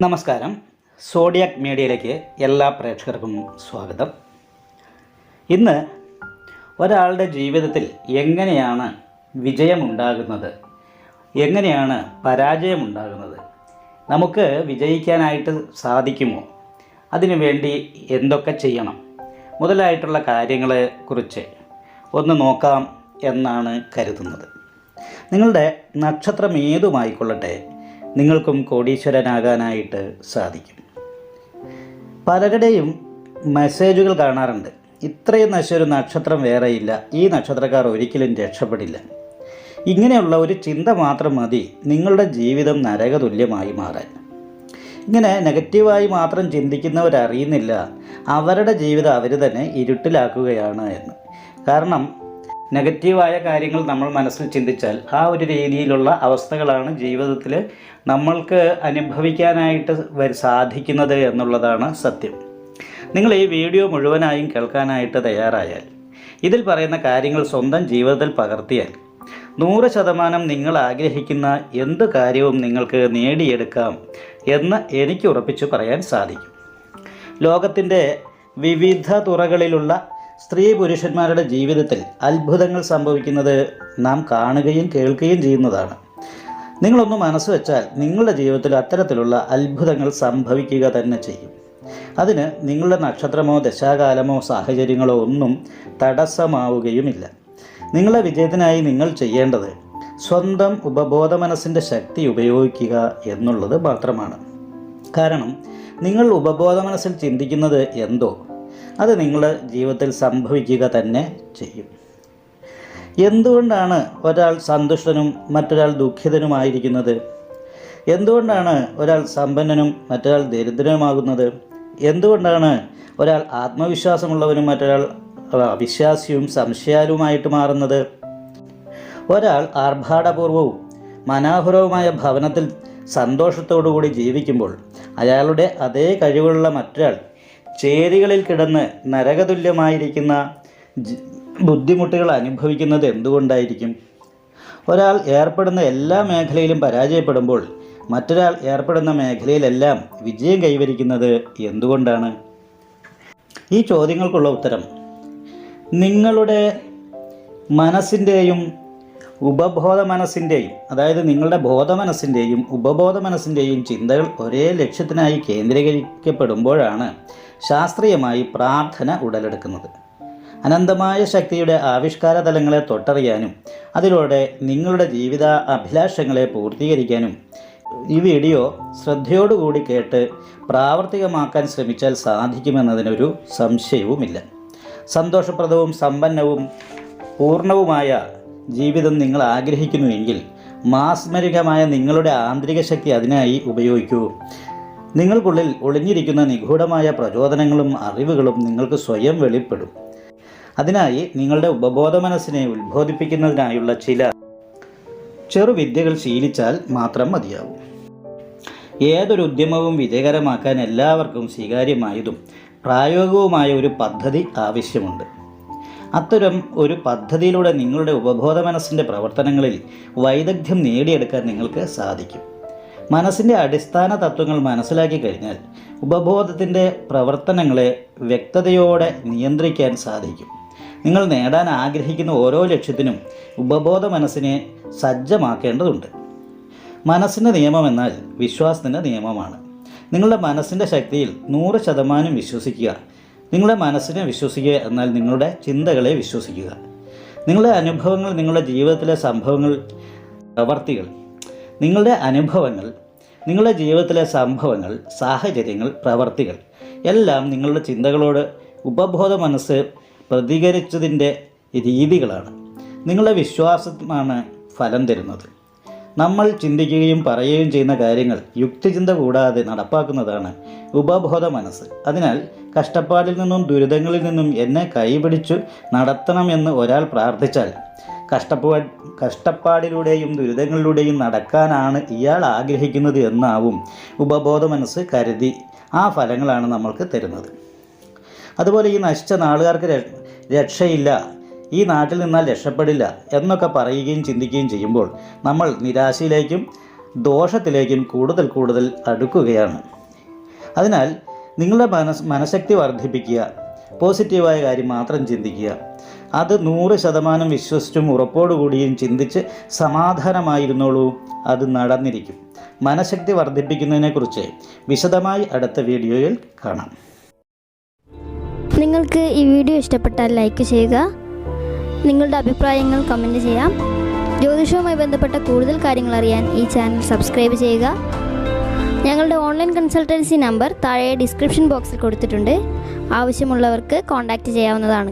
നമസ്കാരം. സോഡിയാക് മീഡിയയിലേക്ക് എല്ലാ പ്രേക്ഷകർക്കും സ്വാഗതം. ഇന്ന് ഒരാളുടെ ജീവിതത്തിൽ എങ്ങനെയാണ് വിജയമുണ്ടാകുന്നത്, എങ്ങനെയാണ് പരാജയമുണ്ടാകുന്നത്, നമുക്ക് വിജയിക്കാനായിട്ട് സാധിക്കുമോ, അതിനുവേണ്ടി എന്തൊക്കെ ചെയ്യണം മുതലായിട്ടുള്ള കാര്യങ്ങളെക്കുറിച്ച് ഒന്ന് നോക്കാം എന്നാണ് കരുതുന്നത്. നിങ്ങളുടെ നക്ഷത്രം ഏതുമായിക്കൊള്ളട്ടെ, നിങ്ങൾക്കും കോടീശ്വരനാകാനായിട്ട് സാധിക്കും. പലരുടെയും മെസ്സേജുകൾ കാണാറുണ്ട്, ഇത്രയും നല്ലൊരു നക്ഷത്രം വേറെയില്ല, ഈ നക്ഷത്രക്കാർ ഒരിക്കലും രക്ഷപ്പെടില്ല. ഇങ്ങനെയുള്ള ഒരു ചിന്ത മാത്രം മതി നിങ്ങളുടെ ജീവിതം നരകതുല്യമായി മാറാൻ. ഇങ്ങനെ നെഗറ്റീവായി മാത്രം ചിന്തിക്കുന്നവരറിയുന്നില്ല അവരുടെ ജീവിതം അവർ തന്നെ ഇരുട്ടിലാക്കുകയാണ് എന്ന്. കാരണം നെഗറ്റീവായ കാര്യങ്ങൾ നമ്മൾ മനസ്സിൽ ചിന്തിച്ചാൽ ആ ഒരു രീതിയിലുള്ള അവസ്ഥകളാണ് ജീവിതത്തിൽ നമ്മൾക്ക് അനുഭവിക്കാനായിട്ട് സാധിക്കുന്നത് എന്നുള്ളതാണ് സത്യം. നിങ്ങൾ ഈ വീഡിയോ മുഴുവനായും കേൾക്കാനായിട്ട് തയ്യാറായാൽ, ഇതിൽ പറയുന്ന കാര്യങ്ങൾ സ്വന്തം ജീവിതത്തിൽ പകർത്തിയാൽ 100% നിങ്ങൾ ആഗ്രഹിക്കുന്ന എന്ത് കാര്യവും നിങ്ങൾക്ക് നേടിയെടുക്കാം എന്ന് എനിക്ക് ഉറപ്പിച്ച് പറയാൻ സാധിക്കും. ലോകത്തിൻ്റെ വിവിധ തുറകളിലുള്ള സ്ത്രീ പുരുഷന്മാരുടെ ജീവിതത്തിൽ അത്ഭുതങ്ങൾ സംഭവിക്കുന്നത് നാം കാണുകയും കേൾക്കുകയും ചെയ്യുന്നതാണ്. നിങ്ങളൊന്ന് മനസ്സ് വെച്ചാൽ നിങ്ങളുടെ ജീവിതത്തിൽ അത്തരത്തിലുള്ള അത്ഭുതങ്ങൾ സംഭവിക്കുക തന്നെ ചെയ്യും. അതിന് നിങ്ങളുടെ നക്ഷത്രമോ ദശാകാലമോ സാഹചര്യങ്ങളോ ഒന്നും തടസ്സമാവുകയുമില്ല. നിങ്ങളുടെ വിജയത്തിനായി നിങ്ങൾ ചെയ്യേണ്ടത് സ്വന്തം ഉപബോധ മനസ്സിൻ്റെ ശക്തി ഉപയോഗിക്കുക എന്നുള്ളത് മാത്രമാണ്. കാരണം നിങ്ങൾ ഉപബോധ മനസ്സിൽ ചിന്തിക്കുന്നത് എന്തോ അത് നിങ്ങളുടെ ജീവിതത്തിൽ സംഭവിക്കുക തന്നെ ചെയ്യും. എന്തുകൊണ്ടാണ് ഒരാൾ സന്തുഷ്ടനും മറ്റൊരാൾ ദുഃഖിതനുമായിരിക്കുന്നത്? എന്തുകൊണ്ടാണ് ഒരാൾ സമ്പന്നനും മറ്റൊരാൾ ദരിദ്രനുമാകുന്നത്? എന്തുകൊണ്ടാണ് ഒരാൾ ആത്മവിശ്വാസമുള്ളവനും മറ്റൊരാൾ അവിശ്വാസിയും സംശയാലുമായിട്ട് മാറുന്നത്? ഒരാൾ ആർഭാടപൂർവവും മനോഹരവുമായ ഭവനത്തിൽ സന്തോഷത്തോടുകൂടി ജീവിക്കുമ്പോൾ അയാളുടെ അതേ കഴിവുള്ള മറ്റൊരാൾ ചേരികളിൽ കിടന്ന് നരകതുല്യമായിരിക്കുന്ന ബുദ്ധിമുട്ടുകൾ അനുഭവിക്കുന്നത് എന്തുകൊണ്ടായിരിക്കും? ഒരാൾ ഏർപ്പെടുന്ന എല്ലാ മേഖലയിലും പരാജയപ്പെടുമ്പോൾ മറ്റൊരാൾ ഏർപ്പെടുന്ന മേഖലയിലെല്ലാം വിജയം കൈവരിക്കുന്നത് എന്തുകൊണ്ടാണ്? ഈ ചോദ്യങ്ങൾക്കുള്ള ഉത്തരം നിങ്ങളുടെ മനസ്സിൻ്റെയും ഉപബോധ മനസ്സിൻ്റെയും, അതായത് നിങ്ങളുടെ ബോധമനസ്സിൻ്റെയും ഉപബോധ മനസ്സിൻ്റെയും ചിന്തകൾ ഒരേ ലക്ഷ്യത്തിനായി കേന്ദ്രീകരിക്കപ്പെടുമ്പോഴാണ് ശാസ്ത്രീയമായി പ്രാർത്ഥന ഉടലെടുക്കുന്നത്. അനന്തമായ ശക്തിയുടെ ആവിഷ്കാര തലങ്ങളെ തൊട്ടറിയാനും അതിലൂടെ നിങ്ങളുടെ ജീവിത അഭിലാഷങ്ങളെ പൂർത്തീകരിക്കാനും ഈ വീഡിയോ ശ്രദ്ധയോടുകൂടി കേട്ട് പ്രാവർത്തികമാക്കാൻ ശ്രമിച്ചാൽ സാധിക്കുമെന്നതിനൊരു സംശയവുമില്ല. സന്തോഷപ്രദവും സമ്പന്നവും പൂർണ്ണവുമായ ജീവിതം നിങ്ങൾ ആഗ്രഹിക്കുന്നുവെങ്കിൽ മാസ്മരികമായ നിങ്ങളുടെ ആന്തരിക ശക്തി അതിനായി ഉപയോഗിക്കൂ. നിങ്ങൾക്കുള്ളിൽ ഒളിഞ്ഞിരിക്കുന്ന നിഗൂഢമായ പ്രചോദനങ്ങളും അറിവുകളും നിങ്ങൾക്ക് സ്വയം വെളിപ്പെടും. അതിനായി നിങ്ങളുടെ ഉപബോധ മനസ്സിനെ ഉത്ബോധിപ്പിക്കുന്നതിനായുള്ള ചില ചെറുവിദ്യകൾ ശീലിച്ചാൽ മാത്രം മതിയാവും. ഏതൊരു ഉദ്യമവും വിജയകരമാക്കാൻ എല്ലാവർക്കും സ്വീകാര്യമായതും പ്രായോഗികവുമായ ഒരു പദ്ധതി ആവശ്യമുണ്ട്. അത്തരം ഒരു പദ്ധതിയിലൂടെ നിങ്ങളുടെ ഉപബോധ മനസ്സിൻ്റെ പ്രവർത്തനങ്ങളിൽ വൈദഗ്ധ്യം നേടിയെടുക്കാൻ നിങ്ങൾക്ക് സാധിക്കും. മനസ്സിൻ്റെ അടിസ്ഥാന തത്വങ്ങൾ മനസ്സിലാക്കി കഴിഞ്ഞാൽ ഉപബോധത്തിൻ്റെ പ്രവർത്തനങ്ങളെ വ്യക്തതയോടെ നിയന്ത്രിക്കാൻ സാധിക്കും. നിങ്ങൾ നേടാൻ ആഗ്രഹിക്കുന്ന ഓരോ ലക്ഷ്യത്തിനും ഉപബോധ മനസ്സിനെ സജ്ജമാക്കേണ്ടതുണ്ട്. മനസ്സിൻ്റെ നിയമം എന്നാൽ വിശ്വാസത്തിൻ്റെ നിയമമാണ്. നിങ്ങളുടെ മനസ്സിൻ്റെ ശക്തിയിൽ 100% വിശ്വസിക്കുക. നിങ്ങളുടെ മനസ്സിനെ വിശ്വസിക്കുക എന്നാൽ നിങ്ങളുടെ ചിന്തകളെ വിശ്വസിക്കുക. നിങ്ങളുടെ അനുഭവങ്ങൾ, നിങ്ങളുടെ ജീവിതത്തിലെ സംഭവങ്ങൾ, പ്രവർത്തികൾ, നിങ്ങളുടെ ജീവിതത്തിലെ സംഭവങ്ങൾ, സാഹചര്യങ്ങൾ, പ്രവർത്തികൾ എല്ലാം നിങ്ങളുടെ ചിന്തകളോട് ഉപബോധ മനസ്സ് പ്രതികരിച്ചതിൻ്റെ രീതികളാണ്. നിങ്ങളുടെ വിശ്വാസമാണ് ഫലം തരുന്നത്. നമ്മൾ ചിന്തിക്കുകയും പറയുകയും ചെയ്യുന്ന കാര്യങ്ങൾ യുക്തിചിന്ത കൂടാതെ നടപ്പാക്കുന്നതാണ് ഉപബോധ മനസ്സ്. അതിനാൽ കഷ്ടപ്പാടിൽ നിന്നും ദുരിതങ്ങളിൽ നിന്നും എന്നെ കൈപിടിച്ചു നടത്തണമെന്ന് ഒരാൾ പ്രാർത്ഥിച്ചാൽ കഷ്ടപ്പാടിലൂടെയും ദുരിതങ്ങളിലൂടെയും നടക്കാനാണ് ഇയാൾ ആഗ്രഹിക്കുന്നത് എന്നാവും ഉപബോധ മനസ്സ് കരുതി ആ ഫലങ്ങളാണ് നമ്മൾക്ക് തരുന്നത്. അതുപോലെ ഈ നശിച്ച നാളുകാർക്ക് രക്ഷയില്ല, ഈ നാട്ടിൽ നിന്നാൽ രക്ഷപ്പെടില്ല എന്നൊക്കെ പറയുകയും ചിന്തിക്കുകയും ചെയ്യുമ്പോൾ നമ്മൾ നിരാശയിലേക്കും ദോഷത്തിലേക്കും കൂടുതൽ കൂടുതൽ അടുക്കുകയാണ്. അതിനാൽ നിങ്ങളുടെ മനഃശക്തി വർദ്ധിപ്പിക്കുക, പോസിറ്റീവായ കാര്യം മാത്രം ചിന്തിക്കുക. അത് 100% വിശ്വസിച്ചും ഉറപ്പോടുകൂടിയും ചിന്തിച്ച് സമാധാനമായിരുന്നോളൂ, അത് നടന്നിരിക്കും. മനഃശക്തി വർദ്ധിപ്പിക്കുന്നതിനെക്കുറിച്ച് വിശദമായി അടുത്ത വീഡിയോയിൽ കാണാം. നിങ്ങൾക്ക് ഈ വീഡിയോ ഇഷ്ടപ്പെട്ടാൽ ലൈക്ക് ചെയ്യുക, നിങ്ങളുടെ അഭിപ്രായങ്ങൾ കമൻറ്റ് ചെയ്യാം. ജ്യോതിഷവുമായി ബന്ധപ്പെട്ട കൂടുതൽ കാര്യങ്ങൾ അറിയാൻ ഈ ചാനൽ സബ്സ്ക്രൈബ് ചെയ്യുക. ഞങ്ങളുടെ ഓൺലൈൻ കൺസൾട്ടൻസി നമ്പർ താഴെ ഡിസ്ക്രിപ്ഷൻ ബോക്സിൽ കൊടുത്തിട്ടുണ്ട്. ആവശ്യമുള്ളവർക്ക് കോൺടാക്റ്റ് ചെയ്യാവുന്നതാണ്.